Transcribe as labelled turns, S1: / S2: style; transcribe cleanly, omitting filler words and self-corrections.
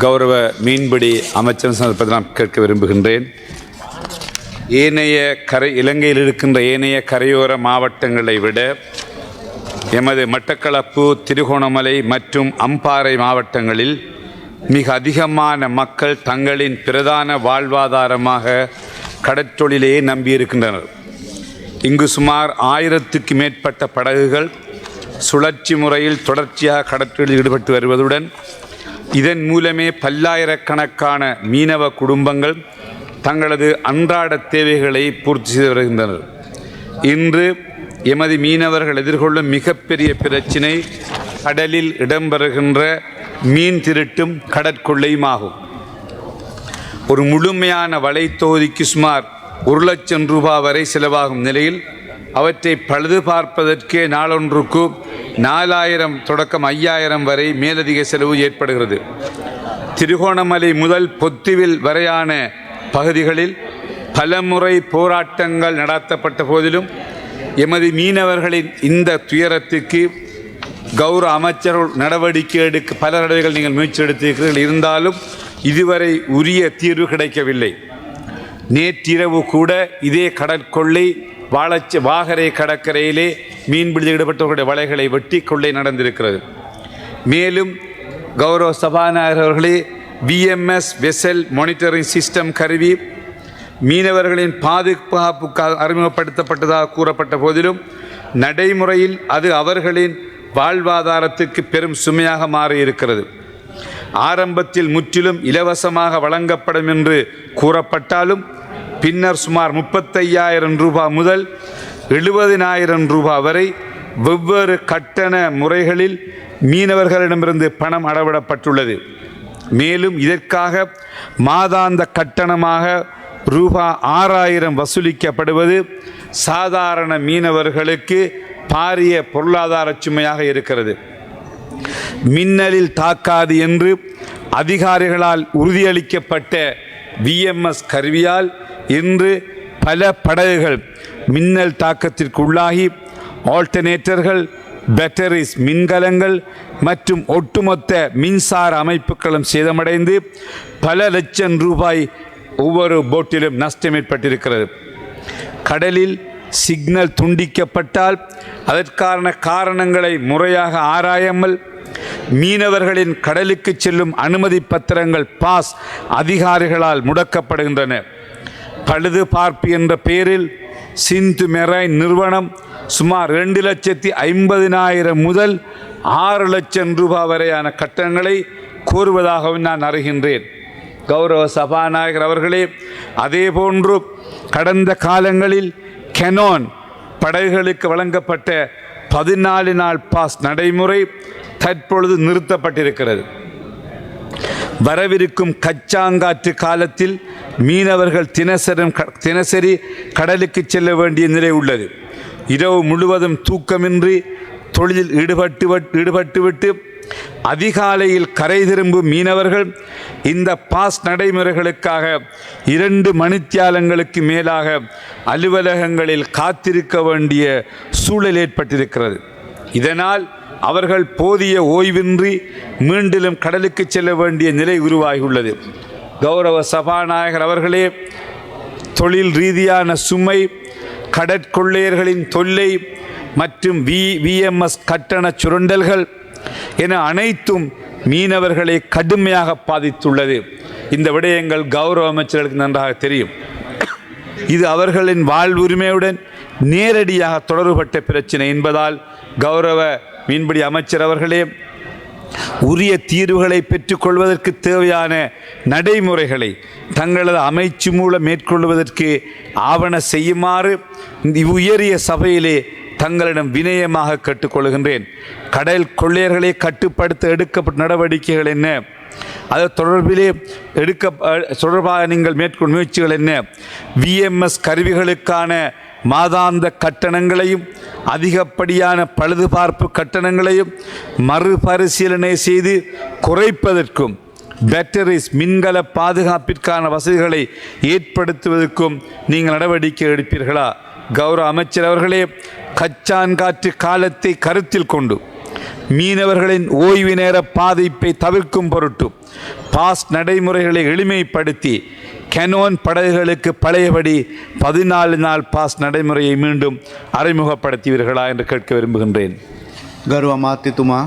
S1: கௌரவ மீன்பிடி அமைச்சர் சந்தர்ப்பத்தை நான் கேட்க விரும்புகின்றேன். இலங்கையில் இருக்கின்ற ஏனைய கரையோர மாவட்டங்களை விட எமது மட்டக்களப்பு, திருகோணமலை மற்றும் அம்பாறை மாவட்டங்களில் மிக அதிகமான மக்கள் தங்களின் பிரதான வாழ்வாதாரமாக கடற்றொழிலையே நம்பியிருக்கின்றனர். இங்கு சுமார் 1000க்கு மேற்பட்ட படகுகள் சுழற்சி முறையில் தொடர்ச்சியாக கடற்றொழிலில் ஈடுபட்டு வருவதுடன் இதன் மூலமே பல்லாயிரக்கணக்கான மீனவ குடும்பங்கள் தங்களது அன்றாட தேவைகளை பூர்த்தி செய்து வருகின்றனர். இன்று எமது மீனவர்கள் எதிர்கொள்ளும் மிகப்பெரிய பிரச்சினை கடலில் இடம்பெறுகின்ற மீன் திருட்டும் கடற்கொள்ளையும் ஆகும். ஒரு முழுமையான வலை தொகுதிக்கு சுமார் 1 லட்சம் ரூபாய் வரை செலவாகும் நிலையில் அவற்றை பழுது பார்ப்பதற்கே நாளொன்றுக்கு 4000 தொடக்கம் 5000 வரை மேலதிக செலவு ஏற்படுகிறது. திருகோணமலை முதல் பொத்துவில் வரையான பகுதிகளில் பலமுறை போராட்டங்கள் நடத்தப்பட்ட போதிலும் எமது மீனவர்களின் இந்த துயரத்துக்கு கௌரவ அமைச்சர்கள் நடவடிக்கை எடுக்க பல தடவைகள் நீங்கள் முயற்சி எடுத்திருக்கிறீர்கள். இருந்தாலும் இதுவரை உரிய தீர்வு கிடைக்கவில்லை. நேற்றிரவு கூட இதே கடற்கொள்ளை வாகரை கடற்கரையிலே மீன்பிடியில் ஈடுபட்டவர்களுடைய வலைகளை வெட்டி கொள்ளை நடந்திருக்கிறது. மேலும் கௌரவ சபாநாயகர் அவர்களே, VMS வெசல் மானிட்டரிங் சிஸ்டம் கருவி மீனவர்களின் பாதுகாப்புக்காக அறிமுகப்படுத்தப்பட்டதாக கூறப்பட்ட போதிலும் நடைமுறையில் அது அவர்களின் வாழ்வாதாரத்துக்கு பெரும் சுமையாக மாறியிருக்கிறது. ஆரம்பத்தில் முற்றிலும் இலவசமாக வழங்கப்படும் என்று கூறப்பட்டாலும் பின்னர் சுமார் 35,000 ரூபாய் முதல் 70,000 ரூபாய் வரை வெவ்வேறு கட்டண முறைகளில் மீனவர்களிடமிருந்து பணம் அறவிடப்பட்டுள்ளது. மேலும் இதற்காக மாதாந்த கட்டணமாக ரூபாய் 6,000 வசூலிக்கப்படுவது சாதாரண மீனவர்களுக்கு பாரிய பொருளாதார சுமையாக இருக்கிறது. மின்னலில் தாக்காது என்று அதிகாரிகளால் உறுதியளிக்கப்பட்ட VMS கருவியால் இன்று பல படகுகள் மின்னல் தாக்கத்திற்கு உள்ளாகி ஆல்டர்னேட்டர்கள், பேட்டரிஸ், மின்கலங்கள் மற்றும் ஒட்டுமொத்த மின்சார அமைப்புகளும் சேதமடைந்து பல லட்சம் ரூபாய் ஒவ்வொரு போட்டிலும் நஷ்டம் ஏற்பட்டிருக்கிறது. கடலில் சிக்னல் துண்டிக்கப்பட்டால் அதற்கான காரணங்களை முறையாக ஆராயாமல் மீனவர்களின் கடலுக்கு செல்லும் அனுமதி பத்திரங்கள் பாஸ் அதிகாரிகளால் முடக்கப்படுகின்றன. பழுது பார்ப்பு என்ற பெயரில் சிந்து மெரைன் நிறுவனம் சுமார் 2,50,000 முதல் 6 லட்சம் ரூபாய் வரையான கட்டணங்களை கோருவதாகவும் நான் அறிகின்றேன். கௌரவ சபாநாயகர் அவர்களே, அதேபோன்று கடந்த காலங்களில் கெனான் படகுகளுக்கு வழங்கப்பட்ட 14 நாள் பாஸ் நடைமுறை தற்பொழுது நிறுத்தப்பட்டிருக்கிறது. வரவிருக்கும் கச்சாங்காற்று காலத்தில் மீனவர்கள் தினசரி கடலுக்கு செல்ல வேண்டிய நிலை உள்ளது. இரவு முழுவதும் தூக்கமின்றி தொழிலில் ஈடுபட்டுவிட்டு அதிகாலையில் கரை திரும்பும் மீனவர்கள் இந்த பாஸ் நடைமுறைகளுக்காக 2 மணித்தியாலங்களுக்கு மேலாக அலுவலகங்களில் காத்திருக்க வேண்டிய சூழல் ஏற்பட்டிருக்கிறது. இதனால் அவர்கள் போதிய ஓய்வின்றி மீண்டும் கடலுக்கு செல்ல வேண்டிய நிலை உருவாகியுள்ளது. கௌரவ சபாநாயகர் அவர்களே, தொழில் ரீதியான சுமை, கடற்கொள்ளையர்களின் தொல்லை மற்றும் VMS கட்டண சுரண்டல்கள் என அனைத்தும் மீனவர்களை கடுமையாக பாதித்துள்ளது. இந்த விடயங்கள் கௌரவ அமைச்சர்களுக்கு நன்றாக தெரியும். இது அவர்களின் வாழ்வுரிமையுடன் நேரடியாக தொடர்பட்ட பிரச்சினை என்பதால் கௌரவ மீன்பிடி அமைச்சர் அவர்களே, உரிய தீர்வுகளை பெற்றுக்கொள்வதற்கு தேவையான நடைமுறைகளை தங்களது அமைச்சு மூலம் மேற்கொள்வதற்கு ஆவண செய்யுமாறு உயரிய சபையிலே தங்களிடம் வினயமாக கேட்டுக்கொள்கின்றேன். கடல் கொள்ளையர்களை கட்டுப்படுத்த எடுக்கப்பட்ட நடவடிக்கைகள் என்ன, அது தொடர்பாக நீங்கள் மேற்கொள்ளும் முயற்சிகள் என்ன, VMS கருவிகளுக்கான மாதாந்த கட்டணங்களையும் அதிகப்படியான பழுதுபார்ப்பு கட்டணங்களையும் மறுபரிசீலனை செய்து குறைப்பதற்கும் பேட்டரிஸ் மின்கல பாதுகாப்பிற்கான வசதிகளை ஏற்படுத்துவதற்கும் நீங்கள் நடவடிக்கை எடுப்பீர்களா? கௌரவ அமைச்சர் அவர்களே, கச்சான் காற்று காலத்தை கருத்தில் கொண்டு மீனவர்களின் ஓய்வு நேர பாதிப்பை தவிர்க்கும் பொருட்டு பாஸ் நடைமுறைகளை எளிமைப்படுத்தி கெனோன் படகுகளுக்கு பழையபடி 14 நாள் பாஸ் நடைமுறையை மீண்டும் அறிமுகப்படுத்துவீர்களா என்று கேட்க விரும்புகின்றேன்.
S2: ගරු අමාත්‍යතුමා